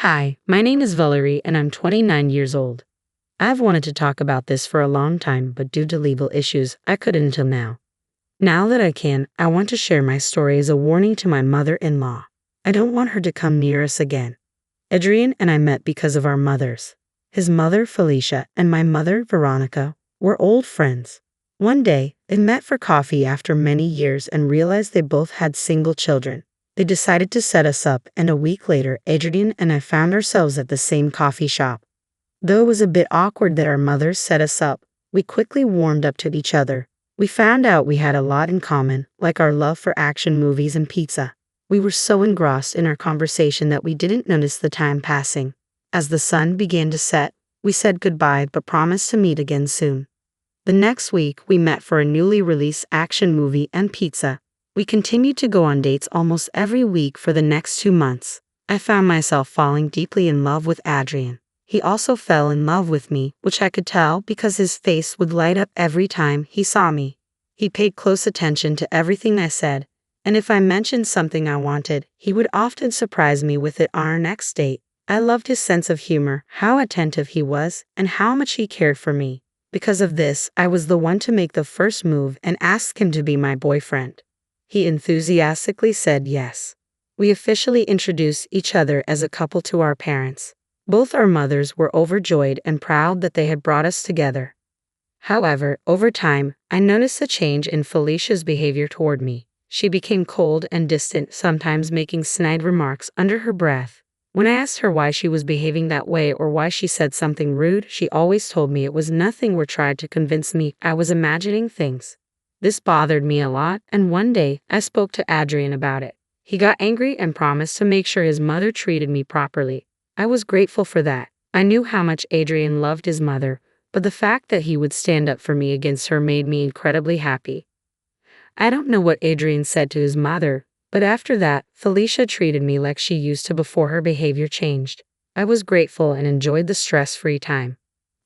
Hi, my name is Valerie and I'm 29 years old. I've wanted to talk about this for a long time, but due to legal issues, I couldn't until now. Now that I can, I want to share my story as a warning to my mother-in-law. I don't want her to come near us again. Adrian and I met because of our mothers. His mother, Felicia, and my mother, Veronica, were old friends. One day, they met for coffee after many years and realized they both had single children. They decided to set us up, and a week later, Adrian and I found ourselves at the same coffee shop. Though it was a bit awkward that our mothers set us up, we quickly warmed up to each other. We found out we had a lot in common, like our love for action movies and pizza. We were so engrossed in our conversation that we didn't notice the time passing. As the sun began to set, we said goodbye but promised to meet again soon. The next week, we met for a newly released action movie and pizza. We continued to go on dates almost every week for the next 2 months. I found myself falling deeply in love with Adrian. He also fell in love with me, which I could tell because his face would light up every time he saw me. He paid close attention to everything I said, and if I mentioned something I wanted, he would often surprise me with it on our next date. I loved his sense of humor, how attentive he was, and how much he cared for me. Because of this, I was the one to make the first move and ask him to be my boyfriend. He enthusiastically said yes. We officially introduced each other as a couple to our parents. Both our mothers were overjoyed and proud that they had brought us together. However, over time, I noticed a change in Felicia's behavior toward me. She became cold and distant, sometimes making snide remarks under her breath. When I asked her why she was behaving that way or why she said something rude, she always told me it was nothing or tried to convince me I was imagining things. This bothered me a lot, and one day, I spoke to Adrian about it. He got angry and promised to make sure his mother treated me properly. I was grateful for that. I knew how much Adrian loved his mother, but the fact that he would stand up for me against her made me incredibly happy. I don't know what Adrian said to his mother, but after that, Felicia treated me like she used to before her behavior changed. I was grateful and enjoyed the stress-free time.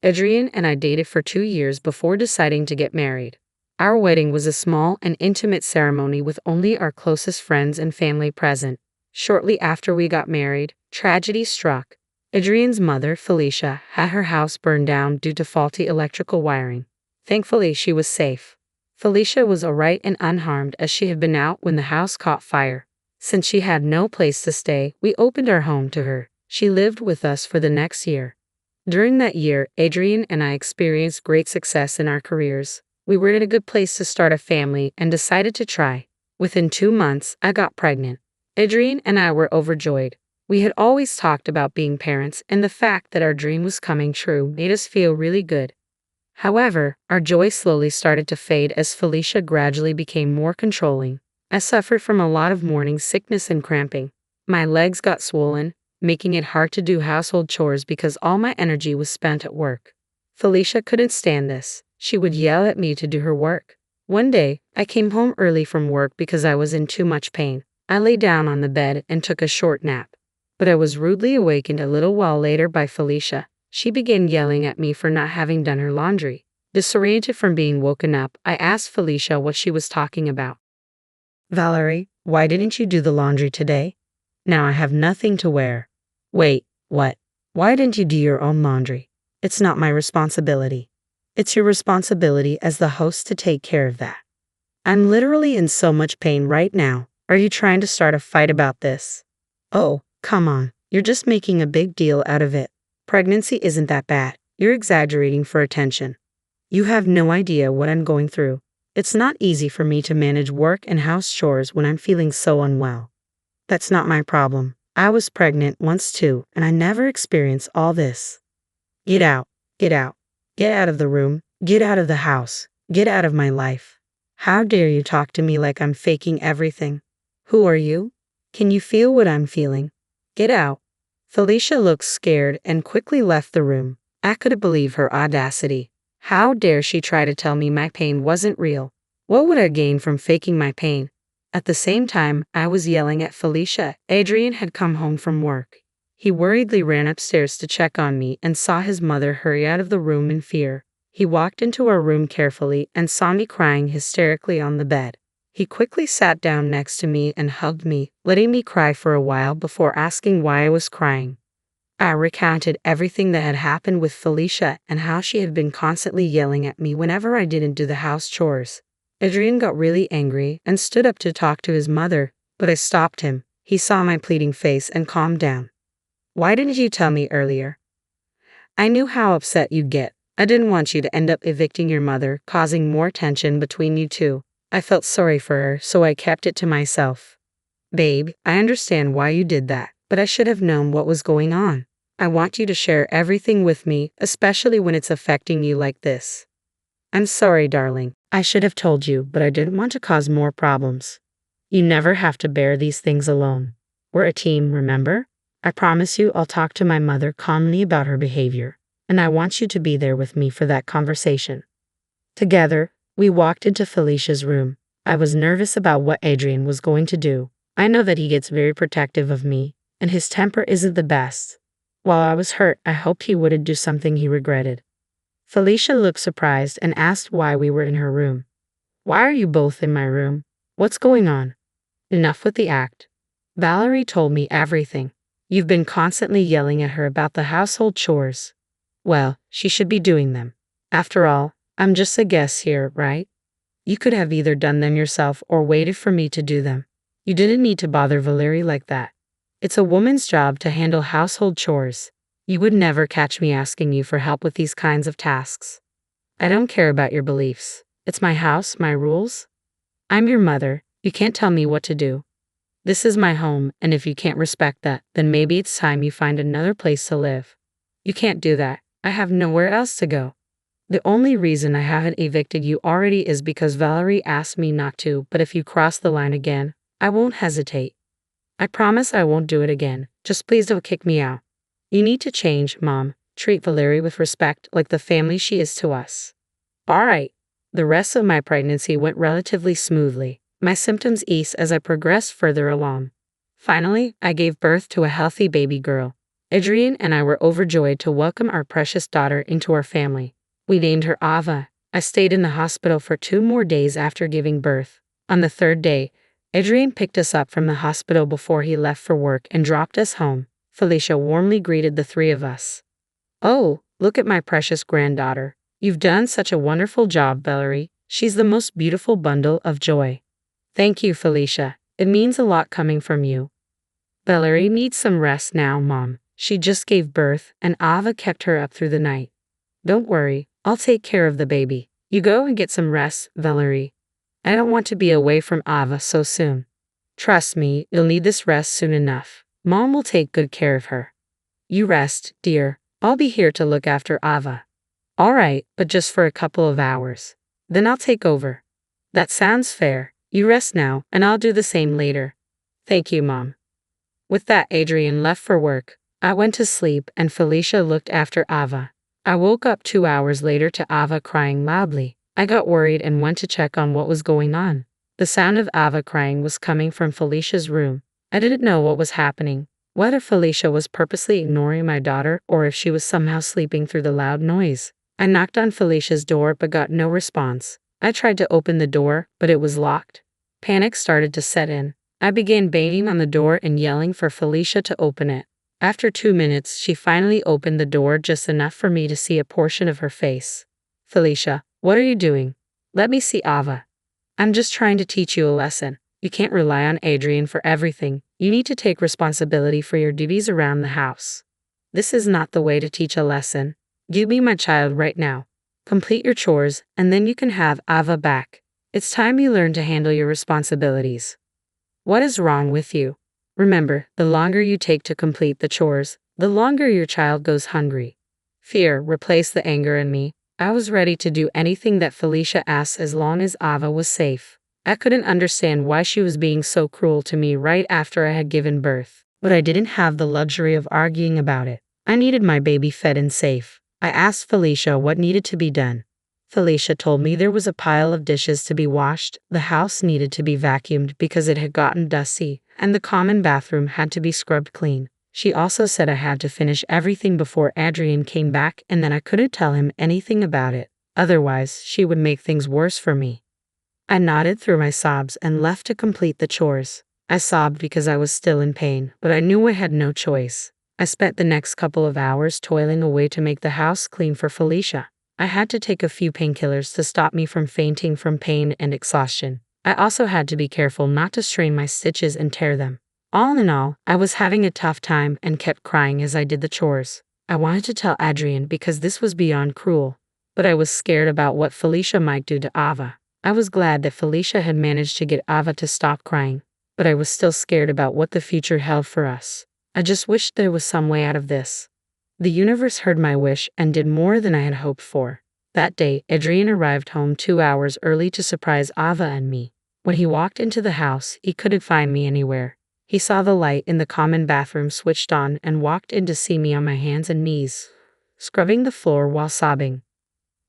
Adrian and I dated for 2 years before deciding to get married. Our wedding was a small and intimate ceremony with only our closest friends and family present. Shortly after we got married, tragedy struck. Adrian's mother, Felicia, had her house burned down due to faulty electrical wiring. Thankfully, she was safe. Felicia was alright and unharmed as she had been out when the house caught fire. Since she had no place to stay, we opened our home to her. She lived with us for the next year. During that year, Adrian and I experienced great success in our careers. We were in a good place to start a family and decided to try. Within 2 months, I got pregnant. Adrian and I were overjoyed. We had always talked about being parents, and the fact that our dream was coming true made us feel really good. However, our joy slowly started to fade as Felicia gradually became more controlling. I suffered from a lot of morning sickness and cramping. My legs got swollen, making it hard to do household chores because all my energy was spent at work. Felicia couldn't stand this. She would yell at me to do her work. One day, I came home early from work because I was in too much pain. I lay down on the bed and took a short nap. But I was rudely awakened a little while later by Felicia. She began yelling at me for not having done her laundry. Disoriented from being woken up, I asked Felicia what she was talking about. "Valerie, why didn't you do the laundry today? Now I have nothing to wear." "Wait, what? Why didn't you do your own laundry? It's not my responsibility." "It's your responsibility as the host to take care of that." "I'm literally in so much pain right now. Are you trying to start a fight about this?" "Oh, come on. You're just making a big deal out of it. Pregnancy isn't that bad. You're exaggerating for attention. You have no idea what I'm going through. It's not easy for me to manage work and house chores when I'm feeling so unwell." "That's not my problem. I was pregnant once too, and I never experienced all this." "Get out. Get out. Get out of the room. Get out of the house. Get out of my life. How dare you talk to me like I'm faking everything? Who are you? Can you feel what I'm feeling? Get out." Felicia looked scared and quickly left the room. I couldn't believe her audacity. How dare she try to tell me my pain wasn't real? What would I gain from faking my pain? At the same time, I was yelling at Felicia. Adrian had come home from work. He worriedly ran upstairs to check on me and saw his mother hurry out of the room in fear. He walked into our room carefully and saw me crying hysterically on the bed. He quickly sat down next to me and hugged me, letting me cry for a while before asking why I was crying. I recounted everything that had happened with Felicia and how she had been constantly yelling at me whenever I didn't do the house chores. Adrian got really angry and stood up to talk to his mother, but I stopped him. He saw my pleading face and calmed down. Why didn't you tell me earlier? I knew how upset you'd get. I didn't want you to end up evicting your mother, causing more tension between you two. I felt sorry for her, so I kept it to myself. Babe, I understand why you did that, but I should have known what was going on. I want you to share everything with me, especially when it's affecting you like this. I'm sorry, darling. I should have told you, but I didn't want to cause more problems. You never have to bear these things alone. We're a team, remember? I promise you I'll talk to my mother calmly about her behavior, and I want you to be there with me for that conversation. Together, we walked into Felicia's room. I was nervous about what Adrian was going to do. I know that he gets very protective of me, and his temper isn't the best. While I was hurt, I hoped he wouldn't do something he regretted. Felicia looked surprised and asked why we were in her room. Why are you both in my room? What's going on? Enough with the act. Valerie told me everything. You've been constantly yelling at her about the household chores. Well, she should be doing them. After all, I'm just a guest here, right? You could have either done them yourself or waited for me to do them. You didn't need to bother Valerie like that. It's a woman's job to handle household chores. You would never catch me asking you for help with these kinds of tasks. I don't care about your beliefs. It's my house, my rules. I'm your mother. You can't tell me what to do. This is my home, and if you can't respect that, then maybe it's time you find another place to live. You can't do that. I have nowhere else to go. The only reason I haven't evicted you already is because Valerie asked me not to, but if you cross the line again, I won't hesitate. I promise I won't do it again. Just please don't kick me out. You need to change, Mom. Treat Valerie with respect like the family she is to us. All right. The rest of my pregnancy went relatively smoothly. My symptoms eased as I progressed further along. Finally, I gave birth to a healthy baby girl. Adrian and I were overjoyed to welcome our precious daughter into our family. We named her Ava. I stayed in the hospital for 2 more days after giving birth. On the 3rd day, Adrian picked us up from the hospital before he left for work and dropped us home. Felicia warmly greeted the 3 of us. Oh, look at my precious granddaughter. You've done such a wonderful job, Valerie. She's the most beautiful bundle of joy. Thank you, Felicia. It means a lot coming from you. Valerie needs some rest now, Mom. She just gave birth, and Ava kept her up through the night. Don't worry, I'll take care of the baby. You go and get some rest, Valerie. I don't want to be away from Ava so soon. Trust me, you'll need this rest soon enough. Mom will take good care of her. You rest, dear. I'll be here to look after Ava. All right, but just for a couple of hours. Then I'll take over. That sounds fair. You rest now, and I'll do the same later. Thank you, Mom. With that, Adrian left for work. I went to sleep, and Felicia looked after Ava. I woke up 2 hours later to Ava crying loudly. I got worried and went to check on what was going on. The sound of Ava crying was coming from Felicia's room. I didn't know what was happening, whether Felicia was purposely ignoring my daughter or if she was somehow sleeping through the loud noise. I knocked on Felicia's door but got no response. I tried to open the door, but it was locked. Panic started to set in. I began banging on the door and yelling for Felicia to open it. After 2 minutes, she finally opened the door just enough for me to see a portion of her face. Felicia, what are you doing? Let me see Ava. I'm just trying to teach you a lesson. You can't rely on Adrian for everything. You need to take responsibility for your duties around the house. This is not the way to teach a lesson. Give me my child right now. Complete your chores, and then you can have Ava back. It's time you learn to handle your responsibilities. What is wrong with you? Remember, the longer you take to complete the chores, the longer your child goes hungry. Fear replaced the anger in me. I was ready to do anything that Felicia asked as long as Ava was safe. I couldn't understand why she was being so cruel to me right after I had given birth, but I didn't have the luxury of arguing about it. I needed my baby fed and safe. I asked Felicia what needed to be done. Felicia told me there was a pile of dishes to be washed, the house needed to be vacuumed because it had gotten dusty, and the common bathroom had to be scrubbed clean. She also said I had to finish everything before Adrian came back and that I couldn't tell him anything about it. Otherwise, she would make things worse for me. I nodded through my sobs and left to complete the chores. I sobbed because I was still in pain, but I knew I had no choice. I spent the next couple of hours toiling away to make the house clean for Felicia. I had to take a few painkillers to stop me from fainting from pain and exhaustion. I also had to be careful not to strain my stitches and tear them. All in all, I was having a tough time and kept crying as I did the chores. I wanted to tell Adrian because this was beyond cruel, but I was scared about what Felicia might do to Ava. I was glad that Felicia had managed to get Ava to stop crying, but I was still scared about what the future held for us. I just wished there was some way out of this. The universe heard my wish and did more than I had hoped for. That day, Adrian arrived home 2 hours early to surprise Ava and me. When he walked into the house, he couldn't find me anywhere. He saw the light in the common bathroom switched on and walked in to see me on my hands and knees, scrubbing the floor while sobbing.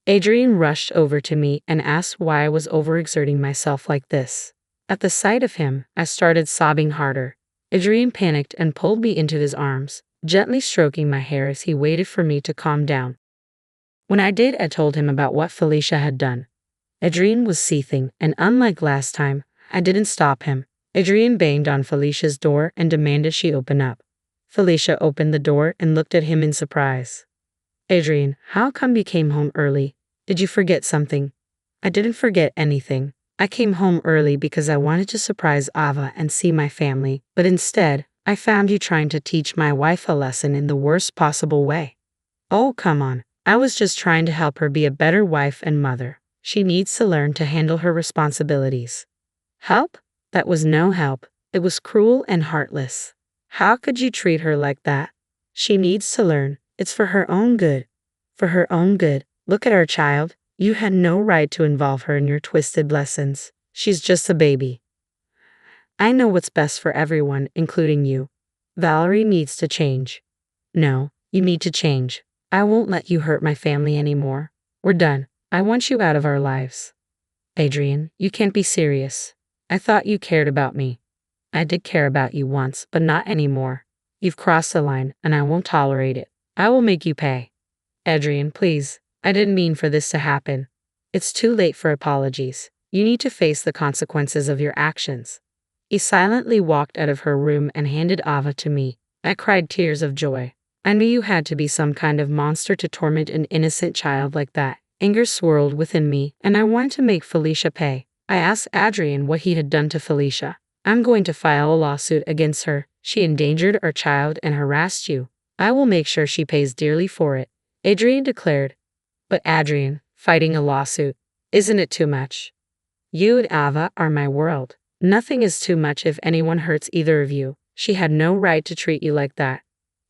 Adrian rushed over to me and asked why I was overexerting myself like this. At the sight of him, I started sobbing harder. Adrian panicked and pulled me into his arms, gently stroking my hair as he waited for me to calm down. When I did, I told him about what Felicia had done. Adrian was seething, and unlike last time, I didn't stop him. Adrian banged on Felicia's door and demanded she open up. Felicia opened the door and looked at him in surprise. Adrian, how come you came home early? Did you forget something? I didn't forget anything. I came home early because I wanted to surprise Ava and see my family, but instead, I found you trying to teach my wife a lesson in the worst possible way. Oh, come on. I was just trying to help her be a better wife and mother. She needs to learn to handle her responsibilities. Help? That was no help. It was cruel and heartless. How could you treat her like that? She needs to learn. It's for her own good. For her own good. Look at our child. You had no right to involve her in your twisted lessons. She's just a baby. I know what's best for everyone, including you. Valerie needs to change. No, you need to change. I won't let you hurt my family anymore. We're done. I want you out of our lives. Adrian, you can't be serious. I thought you cared about me. I did care about you once, but not anymore. You've crossed the line, and I won't tolerate it. I will make you pay. Adrian, please. I didn't mean for this to happen. It's too late for apologies. You need to face the consequences of your actions. He silently walked out of her room and handed Ava to me. I cried tears of joy. I knew you had to be some kind of monster to torment an innocent child like that. Anger swirled within me, and I wanted to make Felicia pay. I asked Adrian what he had done to Felicia. I'm going to file a lawsuit against her. She endangered our child and harassed you. I will make sure she pays dearly for it, Adrian declared. But Adrian, fighting a lawsuit, isn't it too much? You and Ava are my world. Nothing is too much if anyone hurts either of you. She had no right to treat you like that.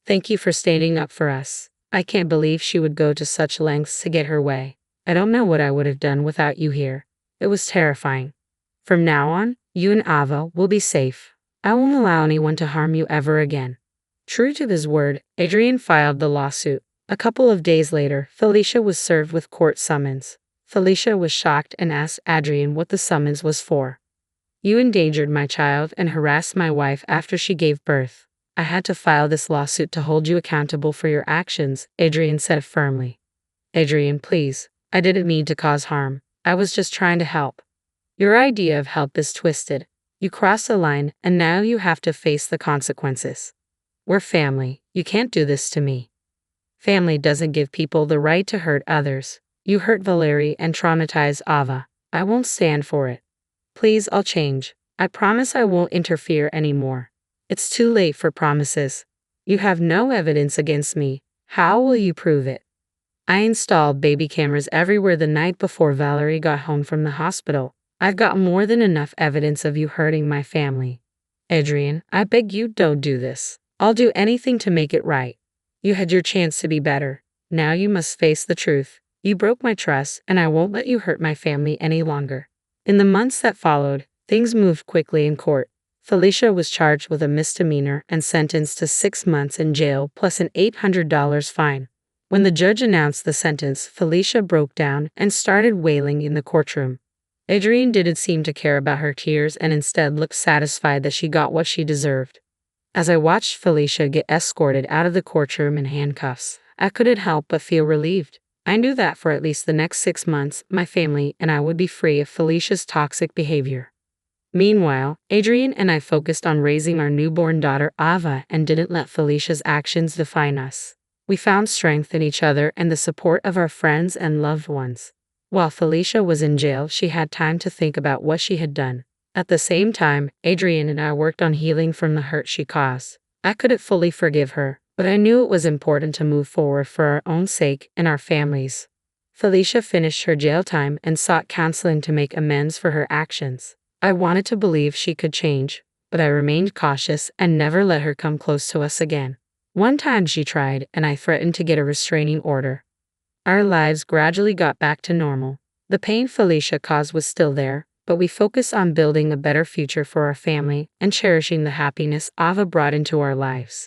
Thank you for standing up for us. I can't believe she would go to such lengths to get her way. I don't know what I would have done without you here. It was terrifying. From now on, you and Ava will be safe. I won't allow anyone to harm you ever again. True to his word, Adrian filed the lawsuit. A couple of days later, Felicia was served with court summons. Felicia was shocked and asked Adrian what the summons was for. You endangered my child and harassed my wife after she gave birth. I had to file this lawsuit to hold you accountable for your actions, Adrian said firmly. Adrian, please. I didn't mean to cause harm. I was just trying to help. Your idea of help is twisted. You crossed the line, and now you have to face the consequences. We're family. You can't do this to me. Family doesn't give people the right to hurt others. You hurt Valerie and traumatized Ava. I won't stand for it. Please, I'll change. I promise I won't interfere anymore. It's too late for promises. You have no evidence against me. How will you prove it? I installed baby cameras everywhere the night before Valerie got home from the hospital. I've got more than enough evidence of you hurting my family. Adrian, I beg you don't do this. I'll do anything to make it right. You had your chance to be better. Now you must face the truth. You broke my trust, and I won't let you hurt my family any longer. In the months that followed, things moved quickly in court. Felicia was charged with a misdemeanor and sentenced to 6 months in jail plus an $800 fine. When the judge announced the sentence, Felicia broke down and started wailing in the courtroom. Adrian didn't seem to care about her tears and instead looked satisfied that she got what she deserved. As I watched Felicia get escorted out of the courtroom in handcuffs, I couldn't help but feel relieved. I knew that for at least the next 6 months, my family and I would be free of Felicia's toxic behavior. Meanwhile, Adrian and I focused on raising our newborn daughter Ava and didn't let Felicia's actions define us. We found strength in each other and the support of our friends and loved ones. While Felicia was in jail, she had time to think about what she had done. At the same time, Adrian and I worked on healing from the hurt she caused. I couldn't fully forgive her, but I knew it was important to move forward for our own sake and our families. Felicia finished her jail time and sought counseling to make amends for her actions. I wanted to believe she could change, but I remained cautious and never let her come close to us again. One time she tried, and I threatened to get a restraining order. Our lives gradually got back to normal. The pain Felicia caused was still there, but we focused on building a better future for our family and cherishing the happiness Ava brought into our lives.